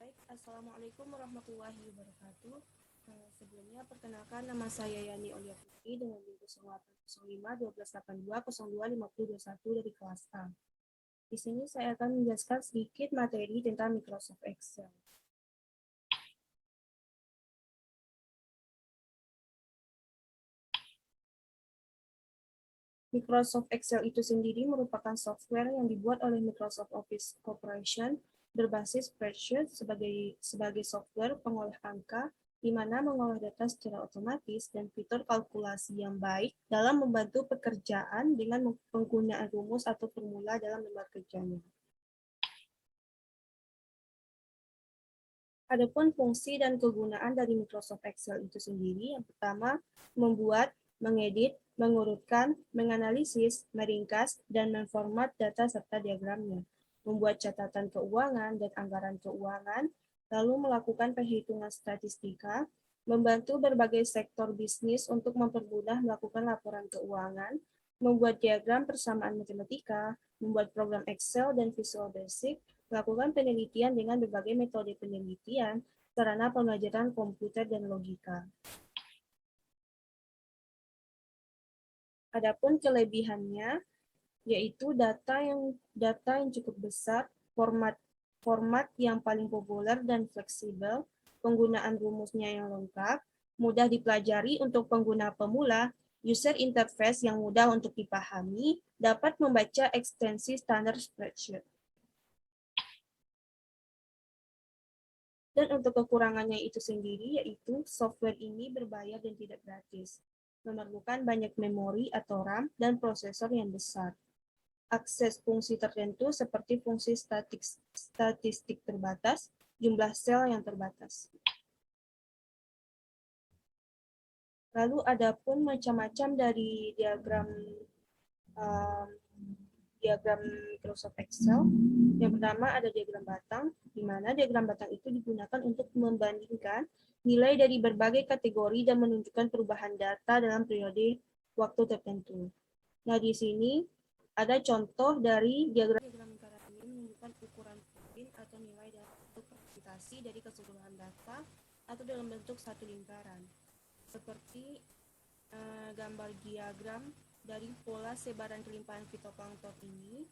Baik, Assalamualaikum warahmatullahi wabarakatuh. Sebelumnya, perkenalkan nama saya Yani Olia Putri dengan bintang 0805 1282 02 5021 dari kelas A. Di sini saya akan menjelaskan sedikit materi tentang Microsoft Excel. Microsoft Excel itu sendiri merupakan software yang dibuat oleh Microsoft Office Corporation berbasis spreadsheet sebagai software pengolah angka di mana mengolah data secara otomatis dan fitur kalkulasi yang baik dalam membantu pekerjaan dengan penggunaan rumus atau formula dalam lembar kerjanya. Adapun fungsi dan kegunaan dari Microsoft Excel itu sendiri, yang pertama, membuat, mengedit, mengurutkan, menganalisis, meringkas, dan memformat data serta diagramnya, membuat catatan keuangan dan anggaran keuangan, lalu melakukan perhitungan statistika, membantu berbagai sektor bisnis untuk mempermudah melakukan laporan keuangan, membuat diagram persamaan matematika, membuat program Excel dan Visual Basic, melakukan penelitian dengan berbagai metode penelitian, sarana pembelajaran komputer dan logika. Adapun kelebihannya yaitu data yang cukup besar, format yang paling populer dan fleksibel, penggunaan rumusnya yang lengkap, mudah dipelajari untuk pengguna pemula, user interface yang mudah untuk dipahami, dapat membaca ekstensi standar spreadsheet. Dan untuk kekurangannya itu sendiri, yaitu software ini berbayar dan tidak gratis, memerlukan banyak memori atau RAM dan prosesor yang besar. Akses fungsi tertentu seperti fungsi statistik terbatas, jumlah sel yang terbatas. Lalu ada pun macam-macam dari diagram Microsoft Excel. Yang pertama ada diagram batang, di mana diagram batang itu digunakan untuk membandingkan nilai dari berbagai kategori dan menunjukkan perubahan data dalam periode waktu tertentu. Nah, di sini ada contoh dari diagram lingkaran ini menunjukkan ukuran poin atau nilai untuk representasi dari keseluruhan data atau dalam bentuk satu lingkaran. Seperti gambar diagram dari pola sebaran kelimpahan fitoplankton ini,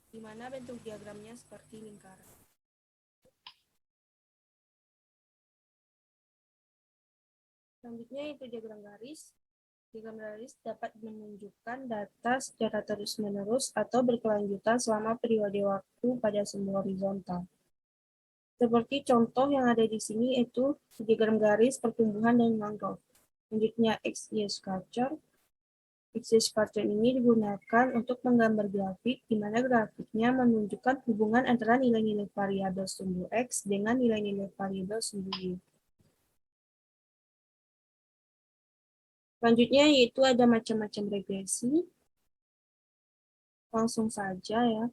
di mana bentuk diagramnya seperti lingkaran. Selanjutnya itu diagram garis. Diagram garis dapat menunjukkan data secara terus-menerus atau berkelanjutan selama periode waktu pada sumbu horizontal. Seperti contoh yang ada di sini itu diagram garis pertumbuhan dan mangrove. Selanjutnya XY scatter. XY scatter ini digunakan untuk menggambar grafik, di mana grafiknya menunjukkan hubungan antara nilai-nilai variabel sumbu X dengan nilai-nilai variabel sumbu Y. Selanjutnya yaitu ada macam-macam regresi. Langsung saja ya.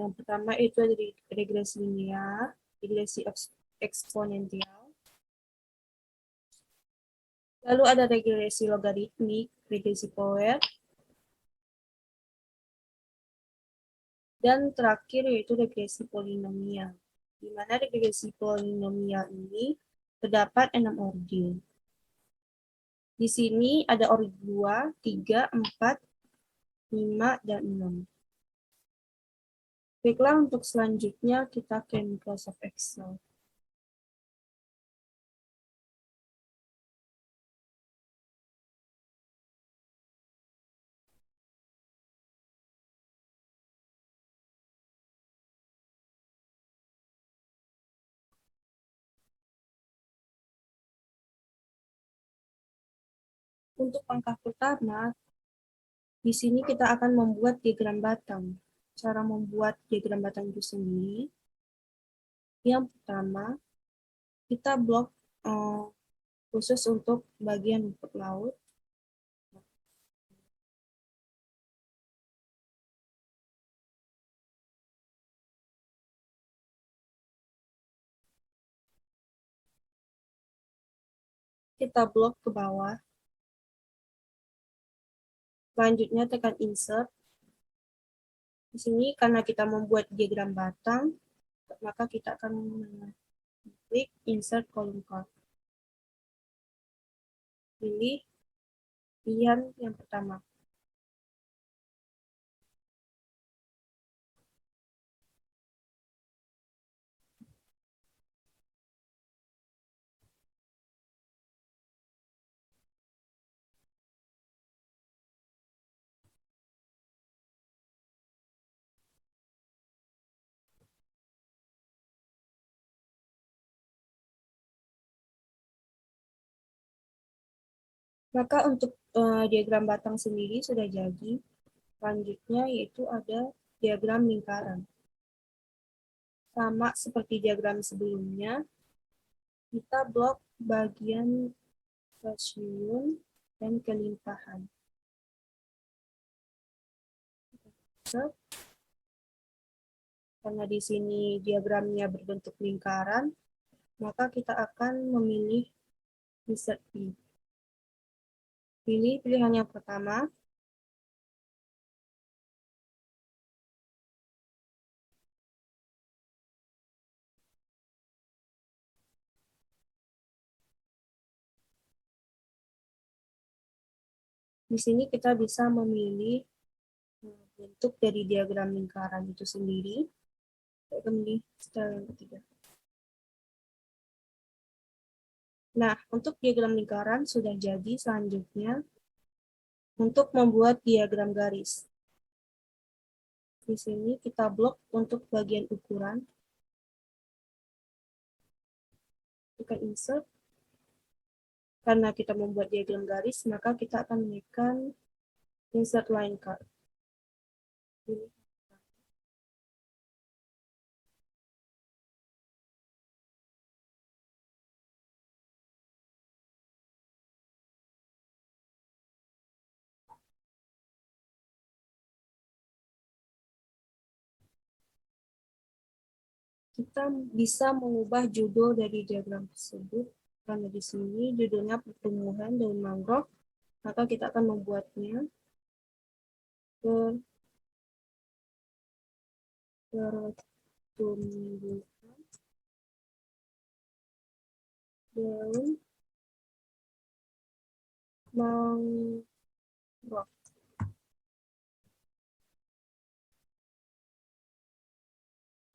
Yang pertama itu ada regresi linear, regresi eksponensial. Lalu ada regresi logaritmik, regresi Fourier. Dan terakhir yaitu regresi polinomial. Di mana regresi polinomial ini terdapat 6 ordin. Di sini ada ordin 2, 3, 4, 5, dan 6. Baiklah, untuk selanjutnya kita ke Microsoft Excel. Untuk langkah pertama, di sini kita akan membuat diagram batang. Cara membuat diagram batang itu sendiri, yang pertama, kita blok khusus untuk bagian rumput laut. Kita blok ke bawah. Selanjutnya tekan insert. Di sini karena kita membuat diagram batang, maka kita akan klik insert column card. Pilih pilihan yang pertama. Maka untuk diagram batang sendiri sudah jadi. Selanjutnya yaitu ada diagram lingkaran. Sama seperti diagram sebelumnya, kita blok bagian stasiun dan kelimpahan. Karena di sini diagramnya berbentuk lingkaran, maka kita akan memilih insert P. Pilih pilihan yang pertama. Di sini kita bisa memilih bentuk dari diagram lingkaran itu sendiri. Kita memilih style yang ketiga. Nah, untuk diagram lingkaran sudah jadi. Selanjutnya, untuk membuat diagram garis. Di sini kita blok untuk bagian ukuran. Kita insert. Karena kita membuat diagram garis, maka kita akan menekan insert line card. Kita bisa mengubah judul dari diagram tersebut. Karena di sini judulnya pertumbuhan daun mangrove, maka kita akan membuatnya pertumbuhan daun mangrove.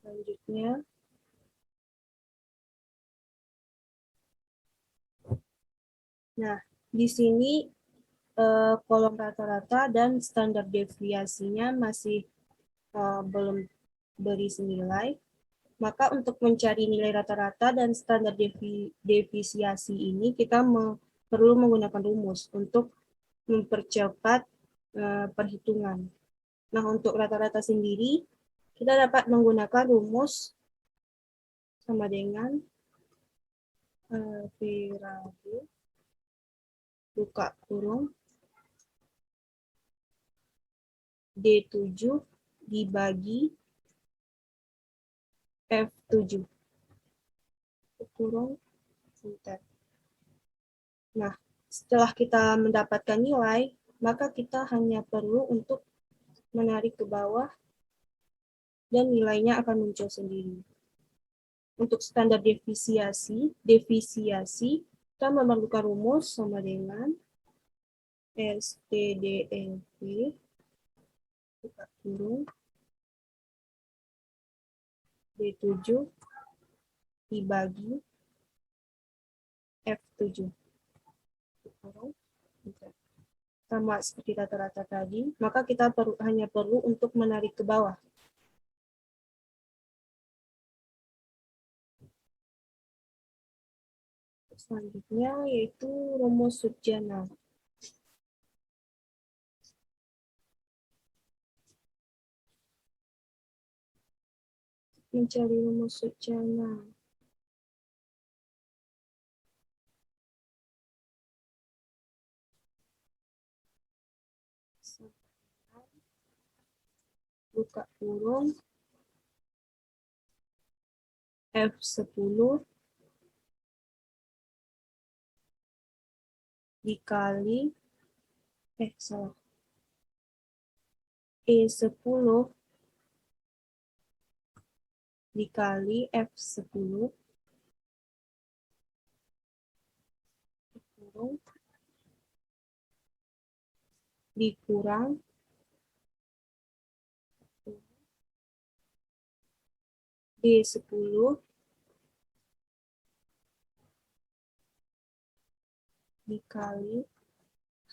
Selanjutnya, nah di sini kolom rata-rata dan standar deviasinya masih belum berisi nilai. Maka untuk mencari nilai rata-rata dan standar deviasi ini kita perlu menggunakan rumus untuk mempercepat perhitungan. Nah, untuk rata-rata sendiri, kita dapat menggunakan rumus sama dengan variabel buka kurung D7 dibagi F7 kurung enter. Nah, setelah kita mendapatkan nilai, maka kita hanya perlu untuk menarik ke bawah dan nilainya akan muncul sendiri. Untuk standar defisiasi kita memerlukan rumus sama dengan STDLV buka kurung D7 dibagi F7. Sama seperti rata-rata tadi, maka kita hanya perlu untuk menarik ke bawah. Selanjutnya yaitu rumus Sujana. Mencari rumus Sujana. Buka kurung F10 dikali salah E10 dikali F10 dikurang D10 dikali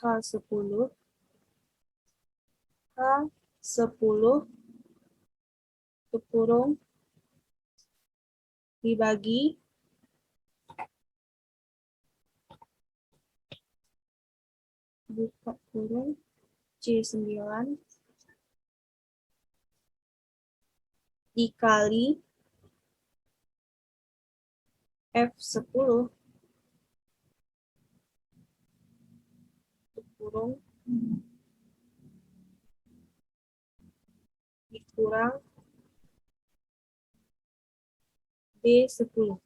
H10 dikurung dibagi buka kurung C9 dikali F10 kurung dikurang D10.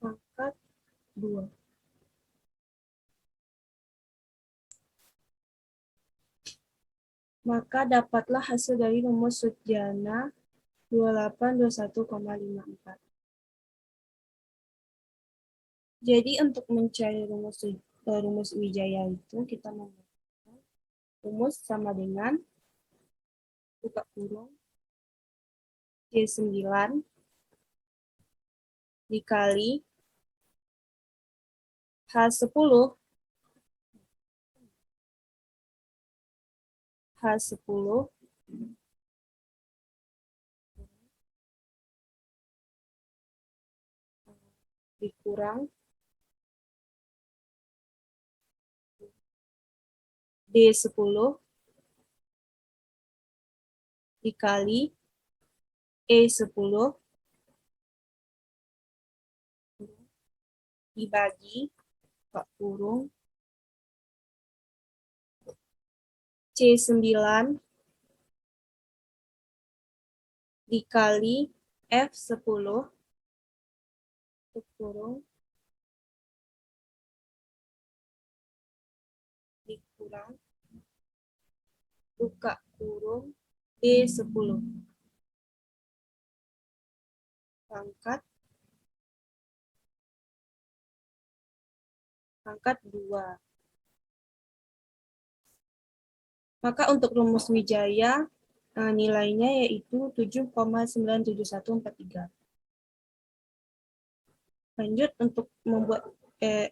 Pangkat 2. Maka dapatlah hasil dari rumus Sutjana 2821,54. Jadi untuk mencari rumus Wijaya itu kita menggunakan rumus sama dengan buka kurung C9 dikali H10 dikurang D10 dikali E10 dibagi buka kurung C9 dikali F10 kurung dikurang buka kurung D10 pangkat 2. Maka untuk rumus Wijaya nilainya yaitu 7,97143. Lanjut untuk membuat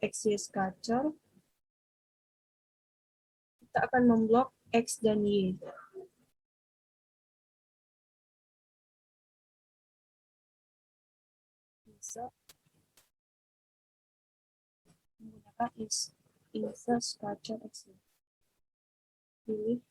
X-Y scatter, kita akan memblok X dan Y. Bisa menggunakan insert scatter X. Pilih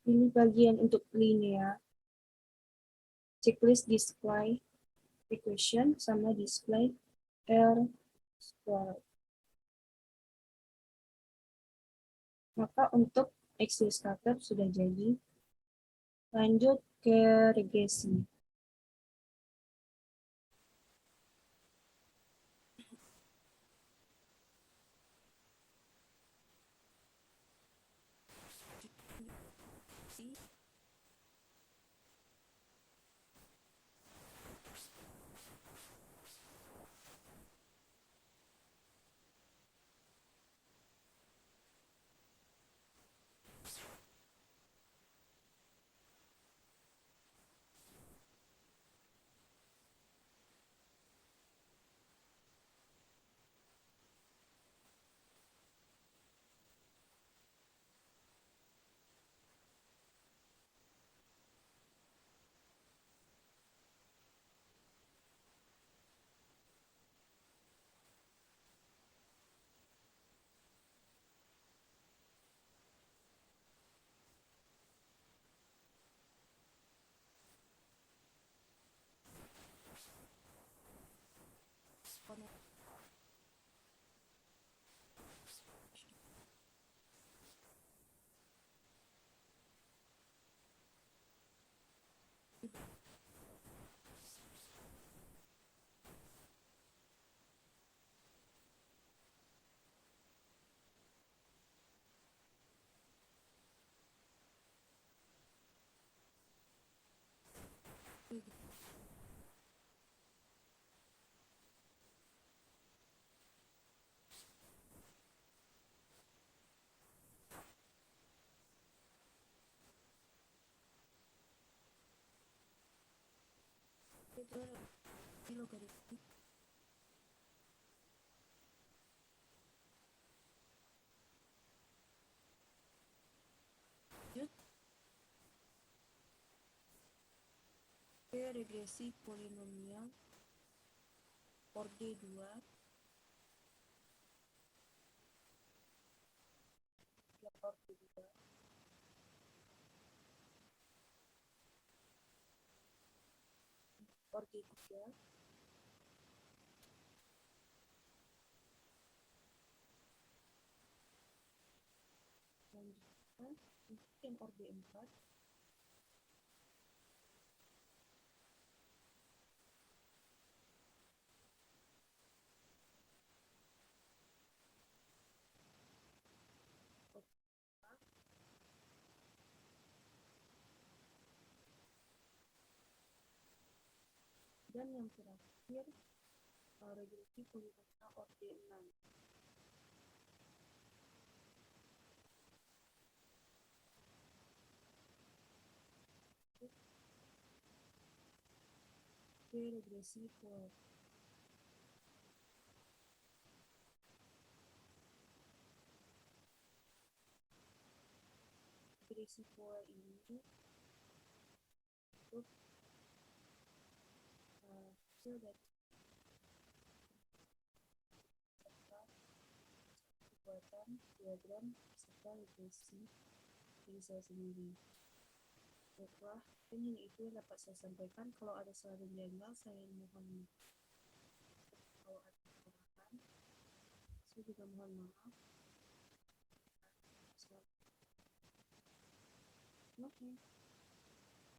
ini bagian untuk linear. Checklist display equation sama display R square. Maka untuk X-Y scatter sudah jadi. Lanjut ke regresi. Itu logaritmik. Regresi polinomial orde 2 orde 2 orde 3 lanjutkan untuk yang orde 4 dan yang terakhir regresi polinomial orde 6. Regresi Fourier. Regresi Fourier ini untuk hasil dari kekuatan diagram serta regresi diri saya sendiri. Baiklah, dan hanya itu yang dapat saya sampaikan. Kalau ada salah dan janggal, saya mohon maaf. Kalau ada kesalahan, saya juga mohon maaf. Okay.